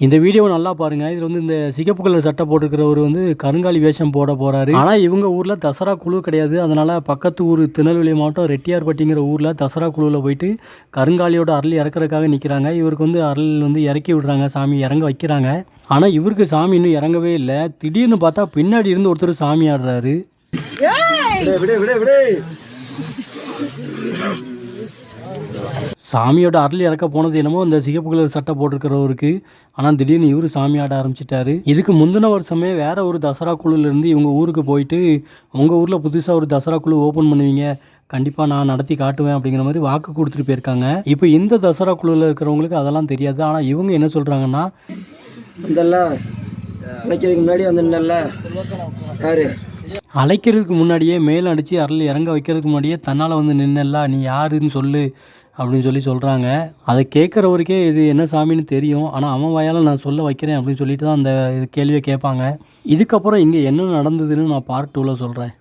இந்த வீடியோவை நல்லா பாருங்கள். இதில் வந்து இந்த சிகப்பு கலர் சட்டை போட்டிருக்கிறவர் வந்து கருங்காலி வேஷம் போட போகிறாரு. ஆனால் இவங்க ஊரில் தசரா குழு கிடையாது. அதனால் பக்கத்து ஊர் திருநெல்வேலி மாவட்டம் ரெட்டியார்பட்டிங்கிற ஊரில் தசரா குழுவில் போயிட்டு கருங்காலியோட அருள் இறக்குறதுக்காக நிற்கிறாங்க. இவருக்கு வந்து அருள் வந்து இறக்கி விடுறாங்க, சாமி இறங்க வைக்கிறாங்க. ஆனால் இவருக்கு சாமி இன்னும் இறங்கவே இல்லை. திடீர்னு பார்த்தா பின்னாடி இருந்து ஒருத்தர் சாமி ஆடுறாரு. சாமியோட அருள் இறக்க போனது என்னமோ இந்த சிகப்பு கலர் சட்டை போட்டிருக்கிறவருக்கு. ஆனால் திடீர்னு இவர் சாமி ஆட ஆரம்பிச்சிட்டாரு. இதுக்கு முந்தின வருஷமே வேற ஒரு தசரா குழுலேருந்து இவங்க ஊருக்கு போயிட்டு, உங்கள் ஊரில் புதுசாக ஒரு தசரா குழு ஓப்பன் பண்ணுவீங்க, கண்டிப்பாக நான் நடத்தி காட்டுவேன் அப்படிங்கிற மாதிரி வாக்கு கொடுத்துட்டு போயிருக்காங்க. இப்போ இந்த தசரா குழுவில் இருக்கிறவங்களுக்கு அதெல்லாம் தெரியாது. ஆனால் இவங்க என்ன சொல்கிறாங்கன்னா, அழைக்கிறதுக்கு முன்னாடியே மேலே அடித்து அருள் இறங்க வைக்கிறதுக்கு முன்னாடியே தன்னால் வந்து நின்னல, நீ யாருன்னு சொல்லு அப்படின்னு சொல்கிறாங்க. அதை கேட்குறவருக்கே இது என்ன சாமின்னு தெரியும். ஆனால் அவன் வாயால் நான் சொல்ல வைக்கிறேன் அப்படின்னு சொல்லிட்டு தான் அந்த கேள்வியை கேட்பாங்க. இதுக்கப்புறம் இங்கே என்ன நடந்ததுன்னு நான் பார்ட் 2ல் சொல்கிறேன்.